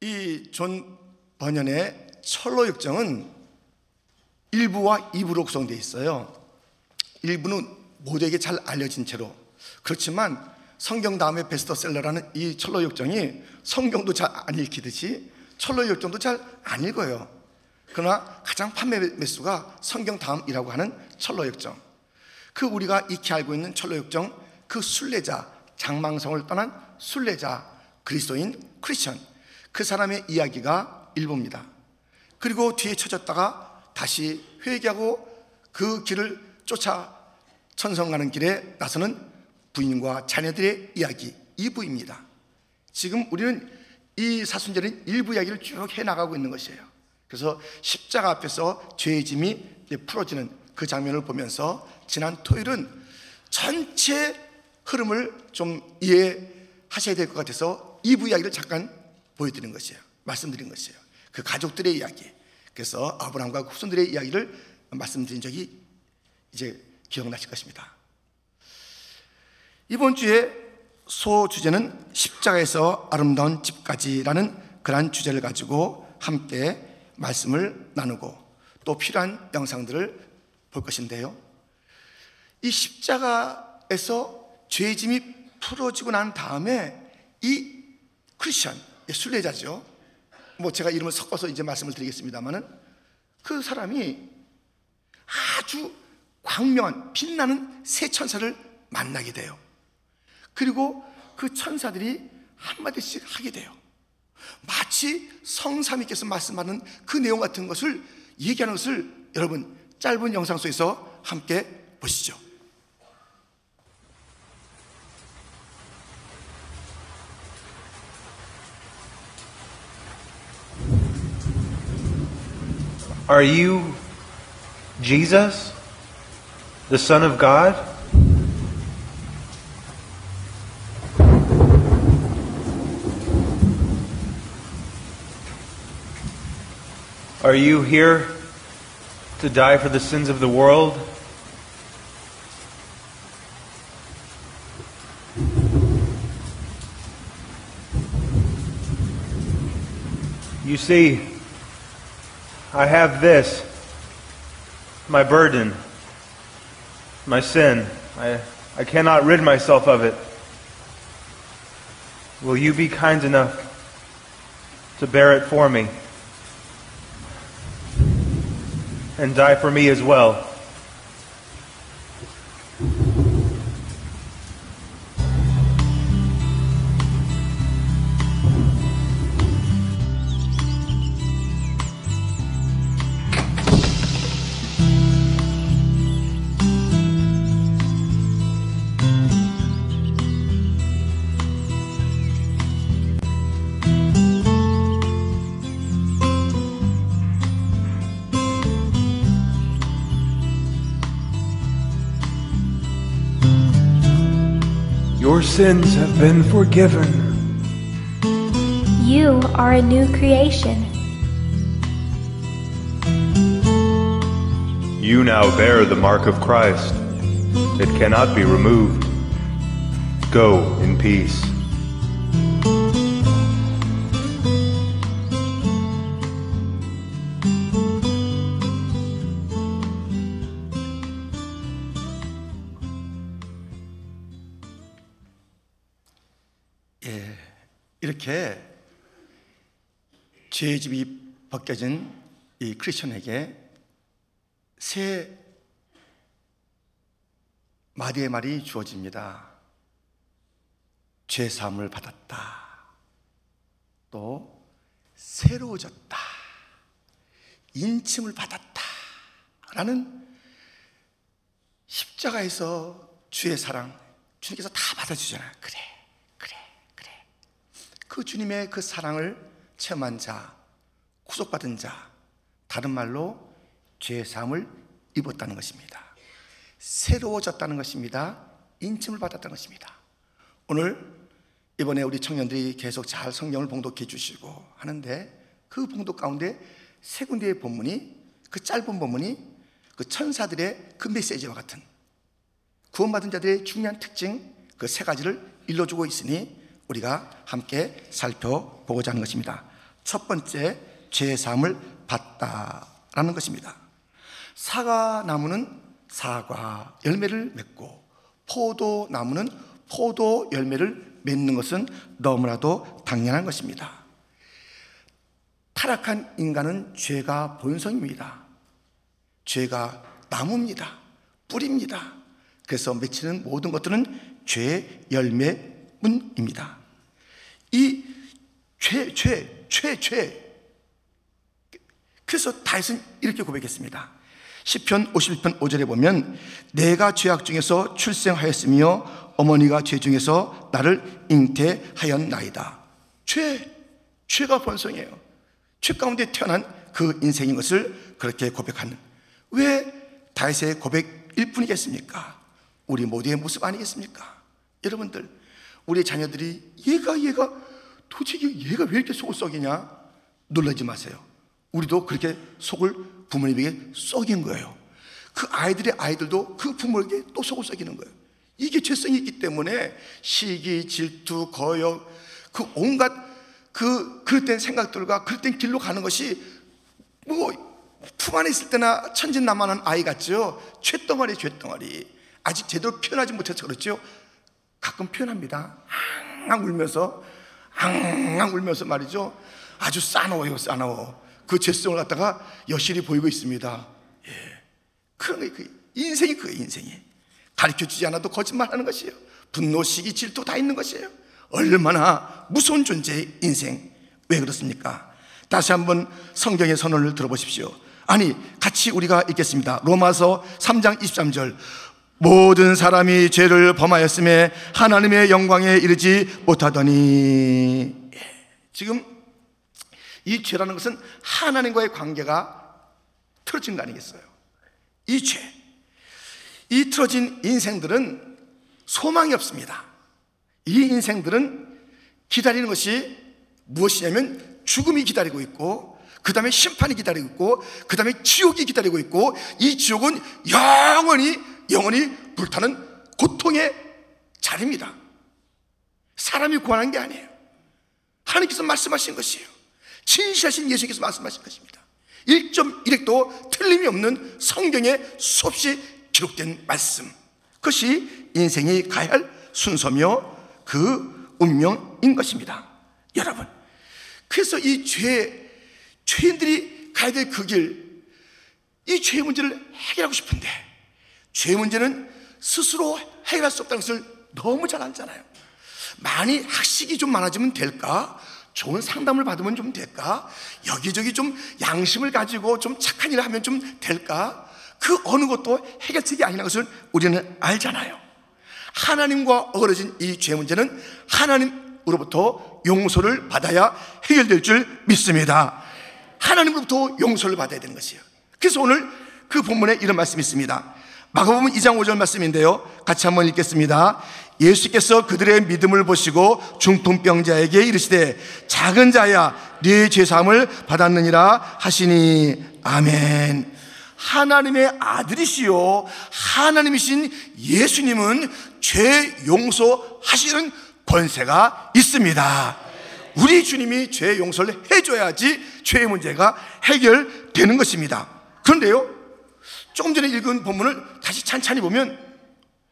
이 존 버년의 철로 역정은 1부와 2부로 구성되어 있어요. 1부는 모두에게 잘 알려진 채로, 그렇지만 성경 다음에 베스트셀러라는 이 철로 역정이 성경도 잘 안 읽히듯이 철로 역정도 잘 안 읽어요. 그러나 가장 판매 매수가 성경 다음이라고 하는 철로 역정, 그 우리가 익히 알고 있는 철로 역정, 그 순례자, 장망성을 떠난 순례자, 그리스도인 크리스천, 그 사람의 이야기가 일부입니다. 그리고 뒤에 쳐졌다가 다시 회개하고 그 길을 쫓아 천성 가는 길에 나서는 부인과 자녀들의 이야기 2부입니다. 지금 우리는 이 사순절인 1부 이야기를 쭉 해나가고 있는 것이에요. 그래서 십자가 앞에서 죄의 짐이 풀어지는 그 장면을 보면서 지난 토요일은 전체 흐름을 좀 이해하셔야 될 것 같아서 2부 이야기를 잠깐 보여드린 것이에요. 말씀드린 것이에요. 그 가족들의 이야기, 그래서 아브라함과 후손들의 이야기를 말씀드린 적이 이제 기억나실 것입니다. 이번 주에 소주제는 십자가에서 아름다운 집까지라는 그러한 주제를 가지고 함께 말씀을 나누고 또 필요한 영상들을 볼 것인데요, 이 십자가에서 죄의 짐이 풀어지고 난 다음에 이 크리스천, 순례자죠, 뭐 제가 이름을 섞어서 이제 말씀을 드리겠습니다만은, 그 사람이 아주 광명한 빛나는 새 천사를 만나게 돼요. 그리고 그 천사들이 한마디씩 하게 돼요. 마치 성삼위께서 말씀하는 그 내용 같은 것을 얘기하는 것을 여러분 짧은 영상 속에서 함께 보시죠. Are you Jesus, the Son of God? Are you here to die for the sins of the world? You see, I have this, my burden, my sin. I cannot rid myself of it. Will you be kind enough to bear it for me and die for me as well? Your sins have been forgiven. You are a new creation. You now bear the mark of Christ. It cannot be removed. Go in peace. 이렇게 죄의 짐이 벗겨진 이 크리스천에게 새 마디의 말이 주어집니다. 죄 사함을 받았다. 또 새로워졌다. 인침을 받았다. 라는 십자가에서 주의 사랑, 주님께서 다 받아주잖아요. 그래. 그 주님의 그 사랑을 체험한 자, 구속받은 자, 다른 말로 죄 사함을 입었다는 것입니다. 새로워졌다는 것입니다. 인침을 받았다는 것입니다. 오늘 이번에 우리 청년들이 계속 잘 성경을 봉독해 주시고 하는데, 그 봉독 가운데 세 군데의 본문이, 그 짧은 본문이 그 천사들의 그 메시지와 같은 구원받은 자들의 중요한 특징, 그 세 가지를 일러주고 있으니 우리가 함께 살펴보고자 하는 것입니다. 첫 번째 죄사함을 받다라는 것입니다. 사과나무는 사과 열매를 맺고 포도나무는 포도 열매를 맺는 것은 너무나도 당연한 것입니다. 타락한 인간은 죄가 본성입니다. 죄가 나무입니다. 뿌리입니다. 그래서 맺히는 모든 것들은 죄의 열매뿐입니다. 이 죄. 그래서 다윗은 이렇게 고백했습니다. 시편 51편 5절에 보면 내가 죄악 중에서 출생하였으며 어머니가 죄 중에서 나를 잉태하였나이다. 죄가 본성이에요. 죄 가운데 태어난 그 인생인 것을 그렇게 고백하는, 왜 다윗의 고백일 뿐이겠습니까? 우리 모두의 모습 아니겠습니까? 여러분들, 우리 자녀들이 얘가 도대체 얘가 왜 이렇게 속을 썩이냐? 놀라지 마세요. 우리도 그렇게 속을 부모님에게 썩인 거예요. 그 아이들도 그 부모에게 또 속을 썩이는 거예요. 이게 죄성이 있기 때문에 시기, 질투, 거역, 그 온갖 그릇된 생각들과 그릇된 길로 가는 것이 품 안에 있을 때나 천진난만한 아이 같죠. 죄덩어리. 아직 제대로 표현하지 못해서 그렇죠. 가끔 표현합니다. 앙앙 울면서 말이죠. 아주 싸나워요. 그 죄성을 갖다가 여실히 보이고 있습니다. 그런 게 인생이 그예요. 인생이 가르쳐주지 않아도 거짓말하는 것이에요. 분노, 시기, 질투 다 있는 것이에요. 얼마나 무서운 존재의 인생. 왜 그렇습니까? 다시 한번 성경의 선언을 들어보십시오. 아니, 같이 우리가 읽겠습니다. 로마서 3장 23절. 모든 사람이 죄를 범하였음에 하나님의 영광에 이르지 못하더니. 지금 이 죄라는 것은 하나님과의 관계가 틀어진 거 아니겠어요? 이 죄, 이 틀어진 인생들은 소망이 없습니다. 이 인생들은 기다리는 것이 무엇이냐면 죽음이 기다리고 있고, 그 다음에 심판이 기다리고 있고, 그 다음에 지옥이 기다리고 있고, 이 지옥은 영원히 불타는 고통의 자리입니다. 사람이 구하는 게 아니에요. 하나님께서 말씀하신 것이에요. 진실하신 예수께서 말씀하신 것입니다. 1.1핵도 틀림이 없는 성경에 수없이 기록된 말씀, 그것이 인생이 가야 할 순서며 그 운명인 것입니다. 여러분, 그래서 이 죄인들이 가야 될 그 길, 이 죄의 문제를 해결하고 싶은데 죄의 문제는 스스로 해결할 수 없다는 것을 너무 잘 알잖아요. 많이 학식이 좀 많아지면 될까? 좋은 상담을 받으면 좀 될까? 여기저기 좀 양심을 가지고 좀 착한 일을 하면 좀 될까? 그 어느 것도 해결책이 아니라는 것을 우리는 알잖아요. 하나님과 어그러진 이 죄 문제는 하나님으로부터 용서를 받아야 해결될 줄 믿습니다. 하나님으로부터 용서를 받아야 되는 것이에요. 그래서 오늘 그 본문에 이런 말씀이 있습니다. 마가복음 2장 5절 말씀인데요, 같이 한번 읽겠습니다. 예수께서 그들의 믿음을 보시고 중풍병자에게 이르시되 작은 자야 네 죄사함을 받았느니라 하시니. 아멘. 하나님의 아들이시요 하나님이신 예수님은 죄 용서하시는 권세가 있습니다. 우리 주님이 죄 용서를 해줘야지 죄의 문제가 해결되는 것입니다. 그런데요, 조금 전에 읽은 본문을 다시 찬찬히 보면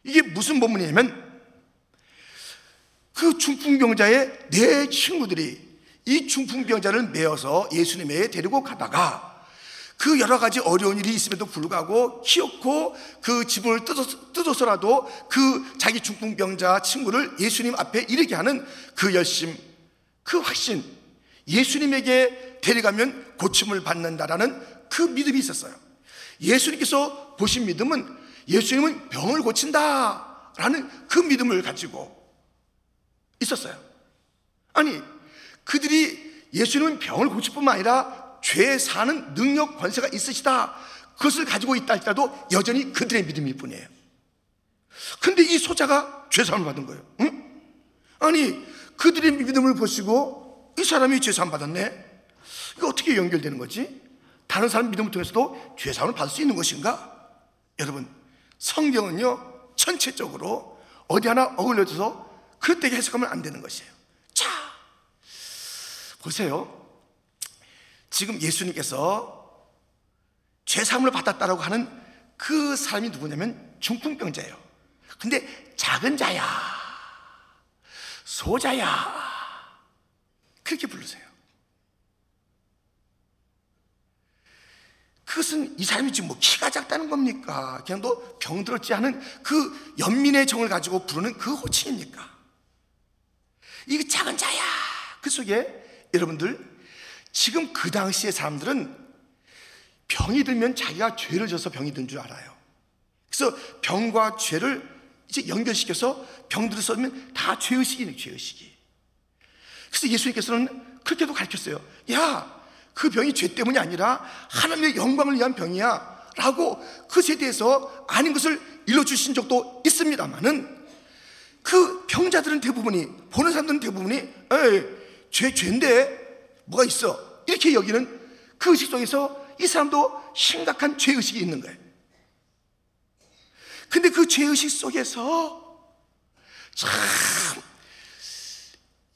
이게 무슨 본문이냐면, 그 중풍병자의 네 친구들이 이 중풍병자를 메어서 예수님에게 데리고 가다가 그 여러 가지 어려운 일이 있음에도 불구하고 기어코 그 지붕을 뜯어서라도 그 자기 중풍병자 친구를 예수님 앞에 이르게 하는 그 열심, 그 확신, 예수님에게 데려가면 고침을 받는다라는 그 믿음이 있었어요. 예수님께서 보신 믿음은 예수님은 병을 고친다라는 그 믿음을 가지고 있었어요. 아니, 그들이 예수님은 병을 고칠 뿐만 아니라 죄 사는 능력, 권세가 있으시다, 그것을 가지고 있다 할지라도 여전히 그들의 믿음일 뿐이에요. 근데 이 소자가 죄사함을 받은 거예요. 응? 아니, 그들의 믿음을 보시고 이 사람이 죄사함 받았네? 이거 어떻게 연결되는 거지? 다른 사람 믿음을 통해서도 죄사함을 받을 수 있는 것인가? 여러분, 성경은요 전체적으로 어디 하나 어울려져서 그릇되게 해석하면 안 되는 것이에요. 자, 보세요. 지금 예수님께서 죄사함을 받았다라고 하는 그 사람이 누구냐면 중풍병자예요. 근데 작은 자야, 소자야, 그렇게 부르세요. 그것은 이 사람이 지금 뭐 키가 작다는 겁니까? 그냥 너 병들었지 하는 그 연민의 정을 가지고 부르는 그 호칭입니까? 이거 작은 자야. 그 속에 여러분들, 지금 그 당시의 사람들은 병이 들면 자기가 죄를 져서 병이 든 줄 알아요. 그래서 병과 죄를 이제 연결시켜서 병들을 써면 다 죄의식이네, 죄의식이. 그래서 예수님께서는 그렇게도 가르쳤어요. 야, 그 병이 죄 때문이 아니라 하나님의 영광을 위한 병이야 라고 그것에 대해서 아닌 것을 일러주신 적도 있습니다만은, 그 병자들은 대부분이, 보는 사람들은 대부분이 죄인데 뭐가 있어, 이렇게 여기는 그 의식 속에서 이 사람도 심각한 죄의식이 있는 거예요. 근데 그 죄의식 속에서 참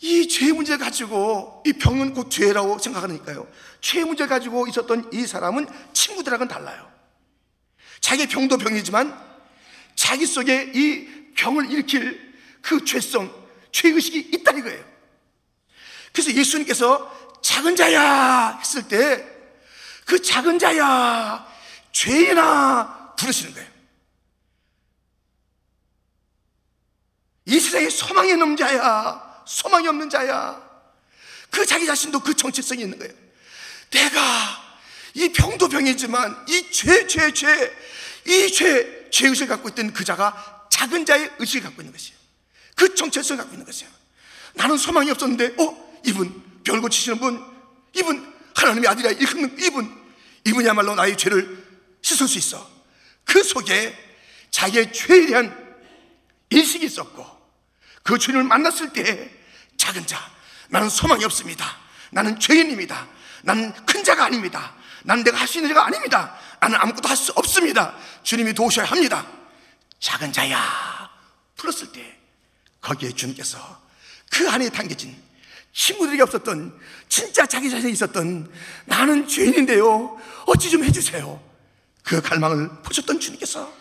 이 죄 문제를 가지고, 이 병은 곧 죄라고 생각하니까요, 죄 문제를 가지고 있었던 이 사람은 친구들하고는 달라요. 자기 병도 병이지만 자기 속에 이 병을 일으킬 그 죄성, 죄의식이 있다 이거예요. 그래서 예수님께서 작은 자야 했을 때 그 작은 자야, 죄인아 부르시는 거예요. 이 세상에 소망이 없는 자야, 소망이 없는 자야. 그 자기 자신도 그 정체성이 있는 거예요. 내가 이 병도 병이지만 이 죄의식을 갖고 있던 그 자가 작은 자의 의식을 갖고 있는 것이에요. 그 정체성을 갖고 있는 것이에요. 나는 소망이 없었는데 이분 별 고치시는 분, 이분 하나님의 아들이야, 이분이야말로 나의 죄를 씻을 수 있어. 그 속에 자기의 죄에 대한 인식이 있었고, 그 주님을 만났을 때 작은 자, 나는 소망이 없습니다. 나는 죄인입니다. 나는 큰 자가 아닙니다. 나는 내가 할 수 있는 자가 아닙니다. 나는 아무것도 할 수 없습니다. 주님이 도우셔야 합니다. 작은 자야 불렀을 때 거기에 주님께서 그 안에 담겨진, 친구들에게 없었던, 진짜 자기 자신이 있었던 나는 죄인인데요, 어찌 좀 해주세요, 그 갈망을 보셨던 주님께서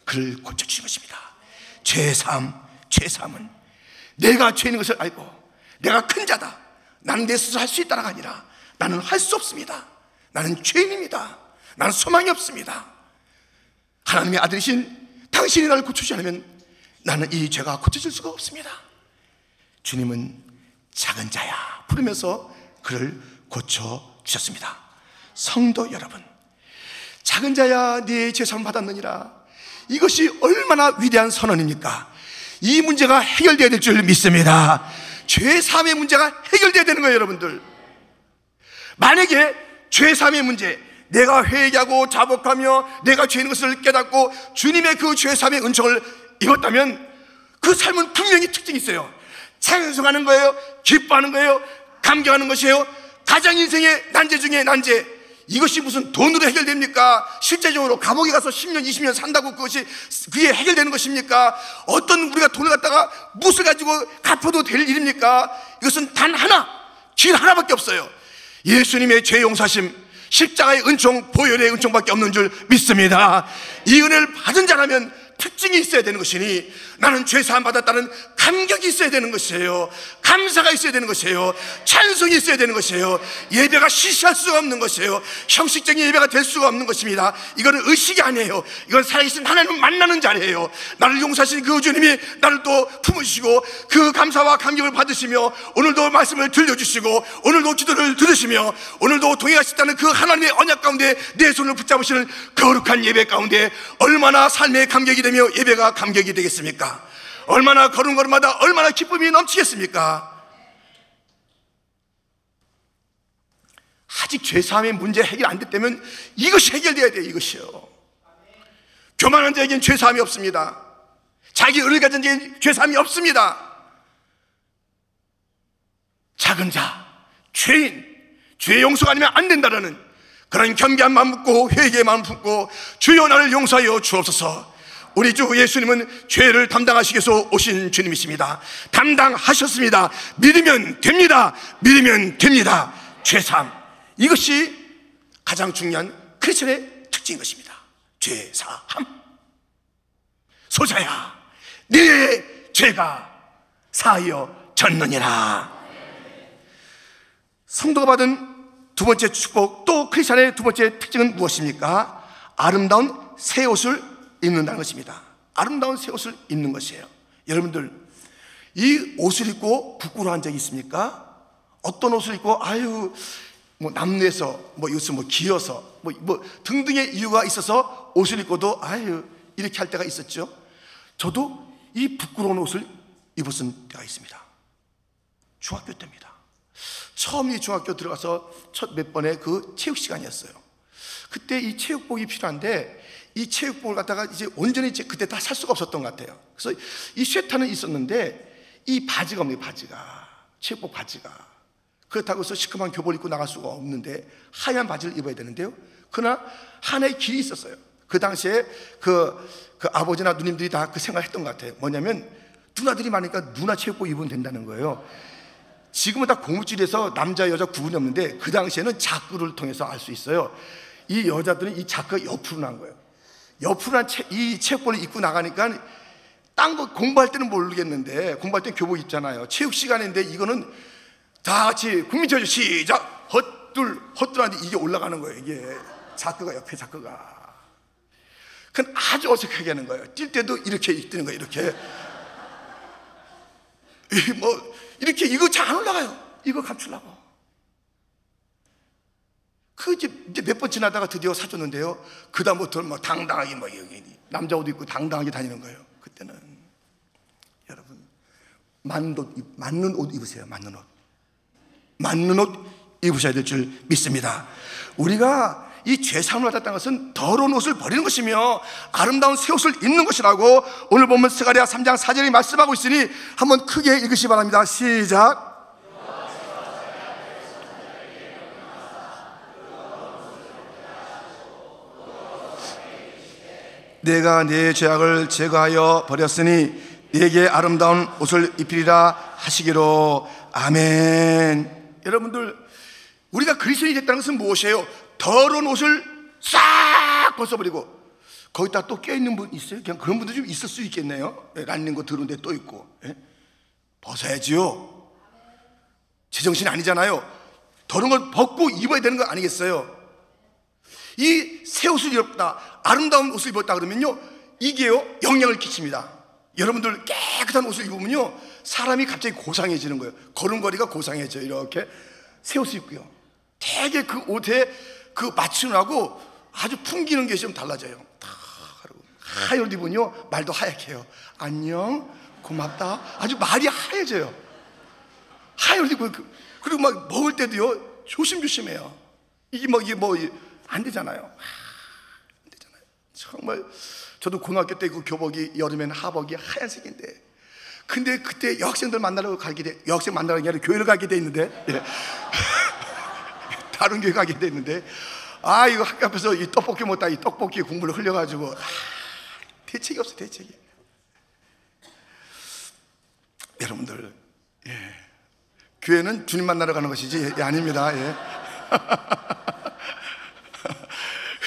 그를 고쳐주신 것입니다. 죄사함은 내가 죄인인 것을 알고 내가 큰 자다, 나는 내 스스로 할 수 있다가 아니라 나는 할 수 없습니다. 나는 죄인입니다. 나는 소망이 없습니다. 하나님의 아들이신 당신이 나를 고쳐주지 않으면 나는 이 죄가 고쳐질 수가 없습니다. 주님은 작은 자야 부르면서 그를 고쳐주셨습니다. 성도 여러분, 작은 자야 네 죄사함 받았느니라, 이것이 얼마나 위대한 선언입니까? 이 문제가 해결되어야 될 줄 믿습니다. 죄사함의 문제가 해결되어야 되는 거예요. 여러분들, 만약에 죄사함의 문제, 내가 회개하고 자복하며 내가 죄인 것을 깨닫고 주님의 그 죄사함의 은총을 입었다면 그 삶은 분명히 특징이 있어요. 찬송하는 거예요, 기뻐하는 거예요, 감격하는 것이에요. 가장 인생의 난제 중에 난제, 이것이 무슨 돈으로 해결됩니까? 실제적으로 감옥에 가서 10년 20년 산다고 그게 해결되는 것입니까? 어떤 우리가 돈을 갖다가 무엇을 가지고 갚아도 될 일입니까? 이것은 단 하나, 길 하나밖에 없어요. 예수님의 죄 용서하심, 십자가의 은총, 보혈의 은총밖에 없는 줄 믿습니다. 이 은혜를 받은 자라면 특징이 있어야 되는 것이니, 나는 죄사함 받았다는 감격이 있어야 되는 것이에요. 감사가 있어야 되는 것이에요. 찬송이 있어야 되는 것이에요. 예배가 시시할 수가 없는 것이에요. 형식적인 예배가 될 수가 없는 것입니다. 이거는 의식이 아니에요. 이건 살아계신 하나님을 만나는 자리예요. 나를 용서하신 그 주님이 나를 또 품으시고 그 감사와 감격을 받으시며 오늘도 말씀을 들려주시고 오늘도 기도를 들으시며 오늘도 동행하시다는 그 하나님의 언약 가운데 내 손을 붙잡으시는 거룩한 예배 가운데 얼마나 삶의 감격이 되며 예배가 감격이 되겠습니까? 얼마나 걸음걸음마다 얼마나 기쁨이 넘치겠습니까? 아직 죄사함의 문제 해결 안 됐다면 이것이 해결돼야 돼요. 이것이요. 교만한 자에겐 죄사함이 없습니다. 자기 의를 가진 자에겐 죄사함이 없습니다. 작은 자, 죄인, 죄 용서가 아니면 안 된다라는 그런 겸비한 마음 품고 회개의 마음 품고 주여 나를 용서하여 주옵소서. 우리 주 예수님은 죄를 담당하시기 위해서 오신 주님이십니다. 담당하셨습니다. 믿으면 됩니다. 믿으면 됩니다. 죄사함, 이것이 가장 중요한 크리스천의 특징인 것입니다. 죄사함. 소자야, 네 죄가 사하여 졌느니라. 성도가 받은 두 번째 축복, 또 크리스천의 두 번째 특징은 무엇입니까? 아름다운 새 옷을 입는다는 것입니다. 아름다운 새 옷을 입는 것이에요. 여러분들, 이 옷을 입고 부끄러워한 적이 있습니까? 어떤 옷을 입고 뭐 남내서, 뭐 이것은 뭐 기어서, 뭐 등등의 이유가 있어서 옷을 입고도 이렇게 할 때가 있었죠. 저도 이 부끄러운 옷을 입었을 때가 있습니다. 중학교 때입니다. 처음 이 중학교 들어가서 첫 몇 번의 그 체육 시간이었어요. 그때 이 체육복이 필요한데 이 체육복을 갖다가 이제 온전히 그때 다 살 수가 없었던 것 같아요. 그래서 이 쇠타는 있었는데 이 바지가 없네요. 바지가, 체육복 바지가. 그렇다고 해서 시커먼 교복을 입고 나갈 수가 없는데 하얀 바지를 입어야 되는데요. 그러나 하나의 길이 있었어요. 그 당시에 그 아버지나 누님들이 다 그 생각을 했던 것 같아요. 뭐냐면 누나들이 많으니까 누나 체육복 입으면 된다는 거예요. 지금은 다 고무줄에서 남자 여자 구분이 없는데 그 당시에는 자크를 통해서 알 수 있어요. 이 여자들은 이 자크가 옆으로 난 거예요. 옆으로 난 이 체육복을 입고 나가니까 딴 거 공부할 때는 모르겠는데, 공부할 때는 교복 입잖아요. 체육 시간인데 이거는 다 같이 국민체조 시작! 헛둘하는데 이게 올라가는 거예요. 이게 자크가, 옆에 자크가. 그건 아주 어색하게 하는 거예요. 뛸 때도 이렇게 뛰는 거예요. 이렇게. 이렇게 이거 잘 안 올라가요. 이거 감추려고. 이제 몇 번 지나다가 드디어 사줬는데요. 그다음부터는 뭐 당당하게 여기 남자 옷 입고 당당하게 다니는 거예요. 그때는 여러분 맞는 옷 입으세요. 맞는 옷 입으셔야 될 줄 믿습니다. 우리가 이 죄사함을 받았다는 것은 더러운 옷을 버리는 것이며 아름다운 새 옷을 입는 것이라고 오늘 보면 스가랴 3장 4절이 말씀하고 있으니 한번 크게 읽으시기 바랍니다. 시작. 내가 네 죄악을 제거하여 버렸으니 네게 아름다운 옷을 입히리라 하시기로. 아멘. 여러분들, 우리가 그리스도인이 됐다는 것은 무엇이에요? 더러운 옷을 싹 벗어버리고. 거기다 또 껴있는 분 있어요? 그냥 그런 분들 좀 있을 수 있겠네요. 란닝거 들은데 또 있고. 벗어야지요. 제정신 아니잖아요. 더러운 걸 벗고 입어야 되는 거 아니겠어요? 이 새 옷을 입었다, 아름다운 옷을 입었다 그러면요, 이게요 영향을 끼칩니다. 여러분들 깨끗한 옷을 입으면요 사람이 갑자기 고상해지는 거예요. 걸음걸이가 고상해져요. 이렇게 새 옷을 입고요, 되게 그 옷에 그 맞추느라고 아주 풍기는 게 좀 달라져요. 하얀 옷 입으면요 말도 하얗게 해요. 안녕, 고맙다. 아주 말이 하얘져요. 하얀 옷 입고. 그리고 막 먹을 때도요 조심조심해요. 이게 안 되잖아요. 안 되잖아요. 정말 저도 고등학교 때 그 교복이 여름에는 하복이 하얀색인데, 근데 그때 여학생들 만나러 여학생 만나러 아니라 교회를 가게 돼 있는데, 다른 교회 가게 돼 있는데, 이거 학교 앞에서 이 떡볶이 먹다 이 떡볶이 국물을 흘려가지고 대책이 없어, 대책이. 여러분들, 교회는 주님 만나러 가는 것이지 아닙니다.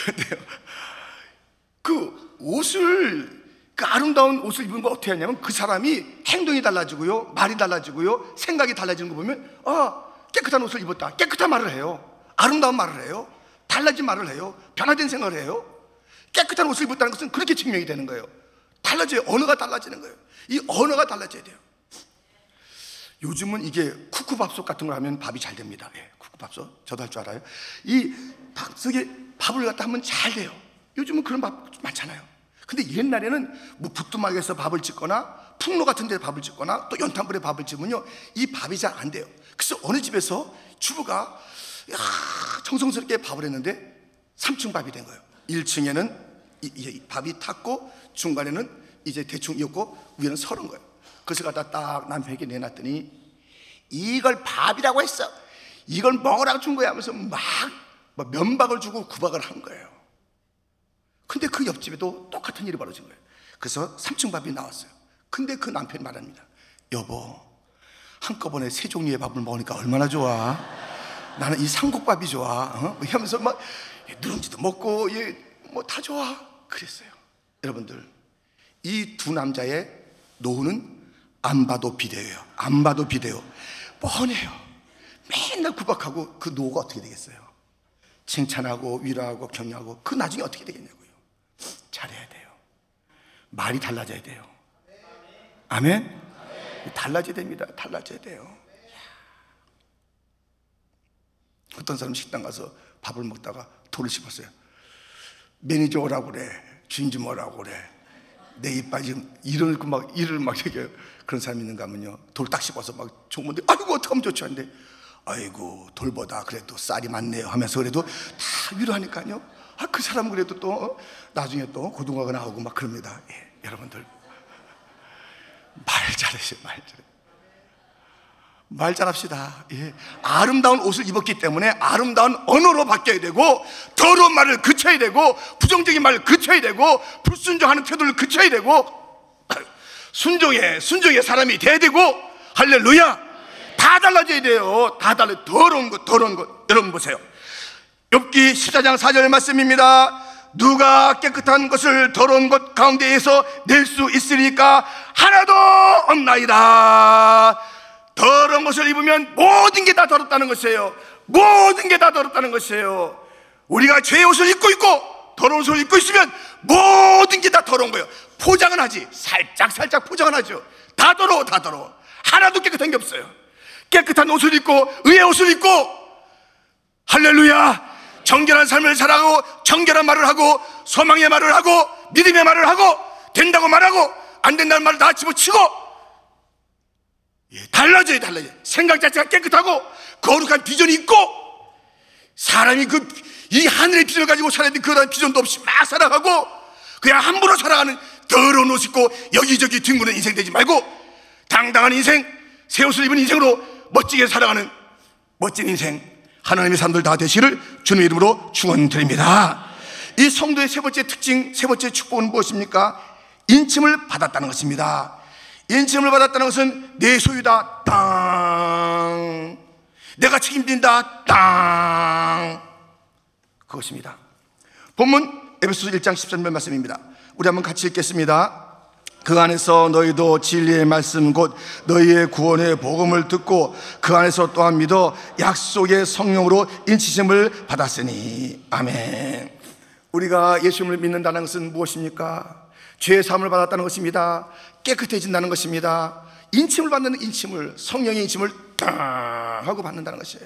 근데요, 그 옷을, 그 아름다운 옷을 입은 거 어떻게 하냐면 그 사람이 행동이 달라지고요, 말이 달라지고요, 생각이 달라지는 거 보면 깨끗한 옷을 입었다, 깨끗한 말을 해요. 아름다운 말을 해요. 달라진 말을 해요. 변화된 생각을 해요. 깨끗한 옷을 입었다는 것은 그렇게 증명이 되는 거예요. 달라져요. 언어가 달라지는 거예요. 이 언어가 달라져야 돼요. 요즘은 이게 쿠쿠밥솥 같은 걸 하면 밥이 잘 됩니다. 쿠쿠밥솥 저도 할 줄 알아요. 이 밥속에 밥을 갖다 하면 잘 돼요. 요즘은 그런 밥 많잖아요. 근데 옛날에는 뭐 부뚜막에서 밥을 짓거나 풍로 같은 데 밥을 짓거나 또 연탄불에 밥을 짓으면요 이 밥이 잘 안 돼요. 그래서 어느 집에서 주부가 정성스럽게 밥을 했는데 3층 밥이 된 거예요. 1층에는 이 밥이 탔고 중간에는 이제 대충 익었고 위에는 설은 거예요. 그래서 갖다 딱 남편에게 내놨더니 이걸 밥이라고 했어, 이걸 먹으라고 준 거야 하면서 막 면박을 주고 구박을 한 거예요. 근데 그 옆집에도 똑같은 일이 벌어진 거예요. 그래서 3층 밥이 나왔어요. 근데 그 남편이 말합니다. 여보, 한꺼번에 세 종류의 밥을 먹으니까 얼마나 좋아. 나는 이 삼국밥이 좋아. 하면서 막 누룽지도 먹고 뭐 다 좋아. 그랬어요. 여러분들, 이 두 남자의 노후는 안 봐도 비대해요. 안 봐도 비대요. 뻔해요. 맨날 구박하고 그 노후가 어떻게 되겠어요? 칭찬하고 위로하고 격려하고 그 나중에 어떻게 되겠냐고요. 잘해야 돼요. 말이 달라져야 돼요. 아멘? 달라져야 됩니다. 달라져야 돼요. 어떤 사람 식당 가서 밥을 먹다가 돌을 씹었어요. 매니저 오라고 그래, 주인좀 오라고 그래, 내 이빨 지금 이를 막 얘기해요. 그런 사람이 있는가 하면요, 돌 딱 씹어서 막 좋은데 아이고 어떡하면 좋지 하는데, 아이고 돌보다 그래도 쌀이 많네요 하면서 그래도 다 위로하니까요, 그 사람은 그래도 또 나중에 또 고등어가 나오고 막 그럽니다. 여러분들, 말 잘하세요. 말 잘합시다. 아름다운 옷을 입었기 때문에 아름다운 언어로 바뀌어야 되고, 더러운 말을 그쳐야 되고, 부정적인 말을 그쳐야 되고, 불순종하는 태도를 그쳐야 되고, 순종의 사람이 돼야 되고, 할렐루야. 다 달라져야 돼요. 다 달라요. 더러운 것. 여러분 보세요. 욥기 14장 4절 말씀입니다. 누가 깨끗한 것을 더러운 것 가운데에서 낼 수 있으리까? 하나도 없나이다. 더러운 것을 입으면 모든 게 다 더럽다는 것이에요. 모든 게 다 더럽다는 것이에요. 우리가 죄의 옷을 입고 있고 더러운 옷을 입고 있으면 모든 게 다 더러운 거예요. 포장은 하지, 살짝 포장은 하죠. 다 더러워. 하나도 깨끗한 게 없어요. 깨끗한 옷을 입고 의의 옷을 입고, 할렐루야, 정결한 삶을 살아가고, 정결한 말을 하고, 소망의 말을 하고, 믿음의 말을 하고, 된다고 말하고 안 된다는 말을 다 집어치고, 달라져요. 생각 자체가 깨끗하고 거룩한 비전이 있고, 사람이 이 하늘의 비전을 가지고 살아야 돼. 그런 비전도 없이 막 살아가고 그냥 함부로 살아가는 더러운 옷 입고 여기저기 뒹구는 인생 되지 말고, 당당한 인생, 새 옷을 입은 인생으로 멋지게 살아가는 멋진 인생, 하나님의 사람들 다 되시를 주님의 이름으로 축원드립니다. 이 성도의 세 번째 특징, 세 번째 축복은 무엇입니까? 인침을 받았다는 것입니다. 인침을 받았다는 것은 내 소유다. 땅. 내가 책임진다. 땅. 그것입니다. 본문 에베소서 1장 13절 말씀입니다. 우리 한번 같이 읽겠습니다. 그 안에서 너희도 진리의 말씀 곧 너희의 구원의 복음을 듣고 그 안에서 또한 믿어 약속의 성령으로 인치심을 받았으니. 아멘. 우리가 예수님을 믿는다는 것은 무엇입니까? 죄의 사함을 받았다는 것입니다. 깨끗해진다는 것입니다. 인침을 받는 인침을, 성령의 인침을 딱 하고 받는다는 것이에요.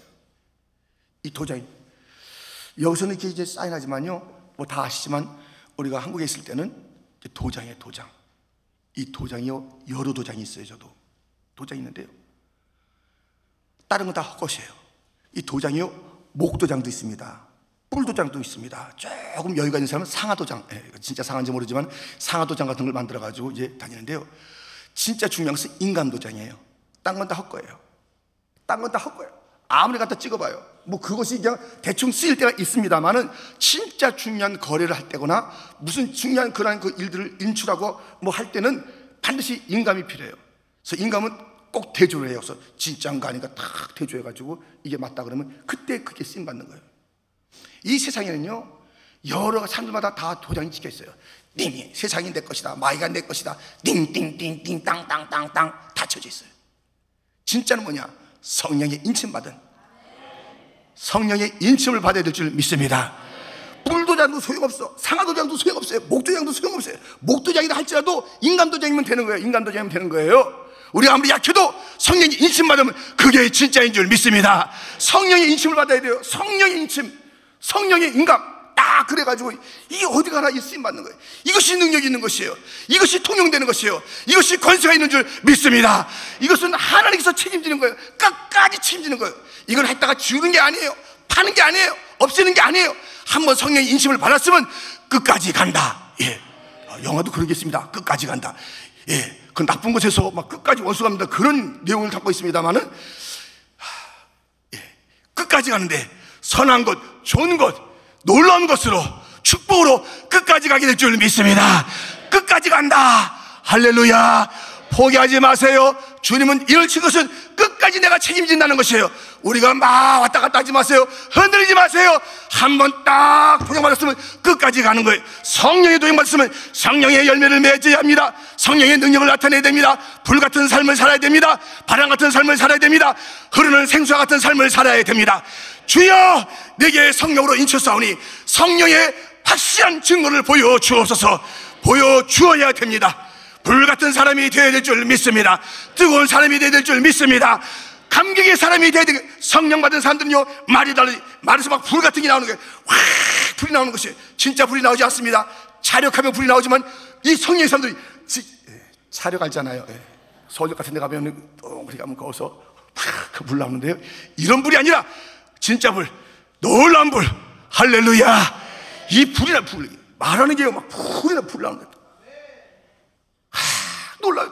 이 도장이 여기서는 이렇게 이제 사인하지만요, 뭐 다 아시지만 우리가 한국에 있을 때는 도장이에요. 도장. 이 도장이요, 여러 도장이 있어요. 저도 도장이 있는데요, 다른 건 다 헛것이에요. 이 도장이요, 목도장도 있습니다. 뿔도장도 있습니다. 조금 여유가 있는 사람은 상하도장, 진짜 상한지 모르지만 상하도장 같은 걸 만들어 가지고 이제 다니는데요, 진짜 중요한 것은 인감도장이에요. 딴 건 다 헛거예요. 아무리 갖다 찍어봐요, 뭐 그것이 그냥 대충 쓰일 때가 있습니다만은, 진짜 중요한 거래를 할 때거나 무슨 중요한 그런 그 일들을 인출하고 뭐 할 때는 반드시 인감이 필요해요. 그래서 인감은 꼭 대조를 해요. 그래서 진짜인가 아닌가 딱 대조해가지고 이게 맞다 그러면 그때 그게 쓰임 받는 거예요. 이 세상에는요, 여러 사람들마다 다 도장이 찍혀 있어요. 띵이 세상이 내 것이다, 마이가 내 것이다, 띵띵띵띵 땅땅땅땅 다 쳐져 있어요. 진짜는 뭐냐? 성령의 인침받은, 성령의 인침을 받아야 될 줄 믿습니다. 뿔도장도 소용없어, 상하도장도 소용없어요, 목도장도 소용없어요. 목도장이다 할지라도 인감도장이면 되는 거예요. 인감도장이면 되는 거예요. 우리가 아무리 약해도 성령의 인침 받으면 그게 진짜인 줄 믿습니다. 성령의 인침을 받아야 돼요. 성령의 인침, 성령의 인감 딱 그래가지고 이게 어디 가나 이 쓰임 받는 거예요. 이것이 능력이 있는 것이에요. 이것이 통용되는 것이에요. 이것이 권세가 있는 줄 믿습니다. 이것은 하나님께서 책임지는 거예요. 끝까지 책임지는 거예요. 이걸 했다가 지우는 게 아니에요. 파는 게 아니에요. 없애는 게 아니에요. 한번 성령의 인심을 받았으면 끝까지 간다. 영화도 그런 게 있습니다. 끝까지 간다. 그 나쁜 곳에서 막 끝까지 원수갑니다. 그런 내용을 갖고 있습니다만은, 끝까지 가는데 선한 것, 좋은 것, 놀라운 것으로, 축복으로 끝까지 가게 될 줄 믿습니다. 끝까지 간다. 할렐루야. 포기하지 마세요. 주님은 이를 친 것은 끝까지 내가 책임진다는 것이에요. 우리가 막 왔다 갔다 하지 마세요. 흔들리지 마세요. 한번 딱 도전받았으면 끝까지 가는 거예요. 성령의 도전받았으면 성령의 열매를 맺어야 합니다. 성령의 능력을 나타내야 됩니다. 불 같은 삶을 살아야 됩니다. 바람 같은 삶을 살아야 됩니다. 흐르는 생수와 같은 삶을 살아야 됩니다. 주여, 내게 성령으로 인쳐싸우니 성령의 확실한 증거를 보여주옵소서. 보여주어야 됩니다. 불 같은 사람이 되어야 될 줄 믿습니다. 뜨거운 사람이 되어야 될 줄 믿습니다. 감격의 사람이 되어야 될, 성령 받은 사람들은요, 말이 달리, 말에서 막 불 같은 게 나오는 거예요. 확 불이 나오는 것이에요. 진짜 불이 나오지 않습니다. 자력하면 불이 나오지만 이 성령의 사람들이 자력하잖아요. 서울 같은 데 가면 우리 가면 거기서 팍 불 나오는데요, 이런 불이 아니라 진짜 불, 놀라운 불. 할렐루야. 이 불이나 불, 말하는 게 막 불이나 불 나오는 거예요. 놀라요.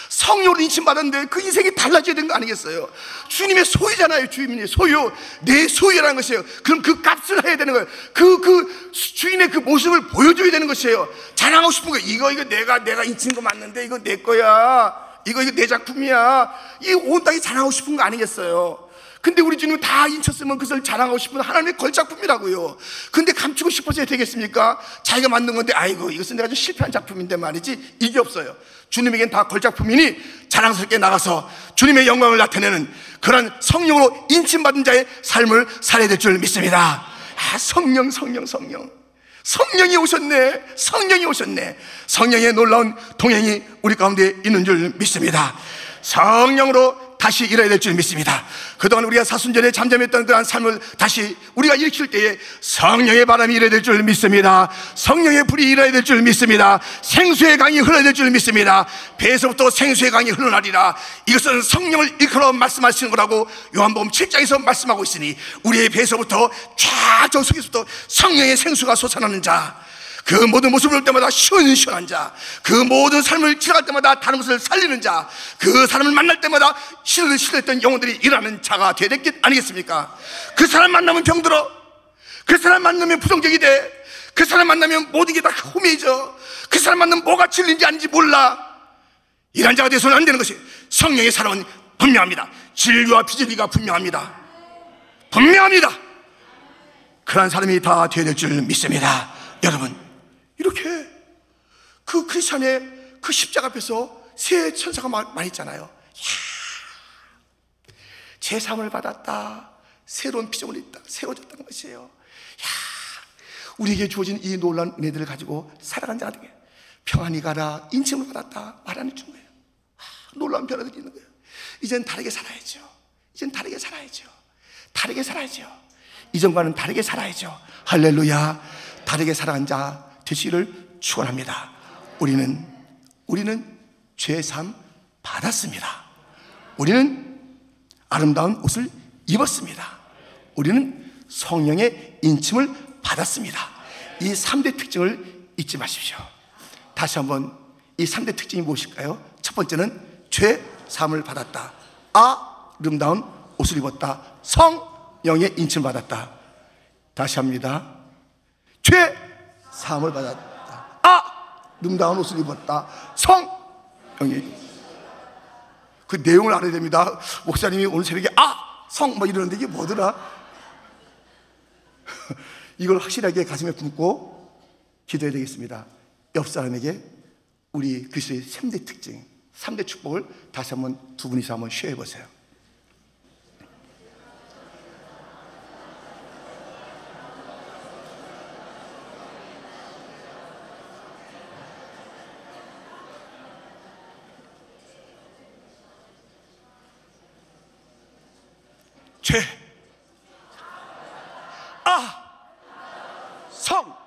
성령으로 인침받았는데 그 인생이 달라져야 되는 거 아니겠어요? 주님의 소유잖아요. 주님의 소유, 내 소유라는 것이에요. 그럼 그 값을 해야 되는 거예요. 그 주인의 그 모습을 보여줘야 되는 것이에요. 자랑하고 싶은 거예요. 이거 내가 인친 거 맞는데 이거 내 거야, 이거 내 작품이야. 이 온 땅이 자랑하고 싶은 거 아니겠어요? 근데 우리 주님은 다 인쳤으면 그것을 자랑하고 싶은 하나님의 걸작품이라고요. 근데 감추고 싶어서 되겠습니까? 자기가 만든 건데 아이고 이것은 내가 좀 실패한 작품인데 말이지, 이게 없어요. 주님에겐 다 걸작품이니 자랑스럽게 나가서 주님의 영광을 나타내는 그런 성령으로 인침받은 자의 삶을 살아야 될 줄 믿습니다. 성령이 오셨네. 성령이 오셨네. 성령의 놀라운 동행이 우리 가운데 있는 줄 믿습니다. 성령으로 다시 일어야 될 줄 믿습니다. 그동안 우리가 사순절에 잠잠했던 그러한 삶을 다시 우리가 일으킬 때에 성령의 바람이 일어야 될 줄 믿습니다. 성령의 불이 일어야 될 줄 믿습니다. 생수의 강이 흘러야 될 줄 믿습니다. 배에서부터 생수의 강이 흘러나리라. 이것은 성령을 일컬어 말씀하시는 거라고 요한복음 7장에서 말씀하고 있으니, 우리의 배에서부터 쫙 저 속에서부터 성령의 생수가 솟아나는 자, 그 모든 모습을 볼 때마다 시원시원한 자, 그 모든 삶을 지나갈 때마다 다른 것을 살리는 자, 그 사람을 만날 때마다 실했던 영혼들이 일어나는 자가 되어야 될 게 아니겠습니까? 그 사람 만나면 병들어. 그 사람 만나면 부정적이 돼. 그 사람 만나면 모든 게 다 험해져. 그 사람 만나면 뭐가 진리인지 아닌지 몰라. 이런 자가 되어서는 안 되는 것이, 성령의 사랑은 분명합니다. 진리와 비진리가 분명합니다. 그런 사람이 다 되어야 될 줄 믿습니다. 여러분, 이렇게 그 크리스찬의 그 십자가 앞에서 새 천사가 말했잖아요. 제삼을 받았다, 새로운 피조물이 있다, 세워졌다는 것이에요. 우리에게 주어진 이 놀라운 은혜들을 가지고 살아간 자가 되게 평안히 가라, 인침을 받았다 말하는 준 거예요. 놀라운 변화들이 있는 거예요. 이젠 다르게 살아야죠. 이전과는 다르게 살아야죠. 할렐루야. 다르게 살아간 자 되시기를 축원합니다. 우리는 죄삼 받았습니다. 우리는 아름다운 옷을 입었습니다. 우리는 성령의 인침을 받았습니다. 이 3대 특징을 잊지 마십시오. 다시 한번, 이 3대 특징이 무엇일까요? 첫 번째는 죄 사함을 받았다, 아름다운 옷을 입었다, 성령의 인침을 받았다. 다시 합니다. 죄 사함을 받았다, 아름다운 옷을 입었다, 성령의. 그 내용을 알아야 됩니다. 목사님이 오늘 새벽에 성 뭐 이러는데 이게 뭐더라? 이걸 확실하게 가슴에 품고 기도해야 되겠습니다. 옆 사람에게 우리 그리스도의 3대 특징, 3대 축복을 다시 한번 두 분이서 한번 쉐어해 보세요. 죄, 성,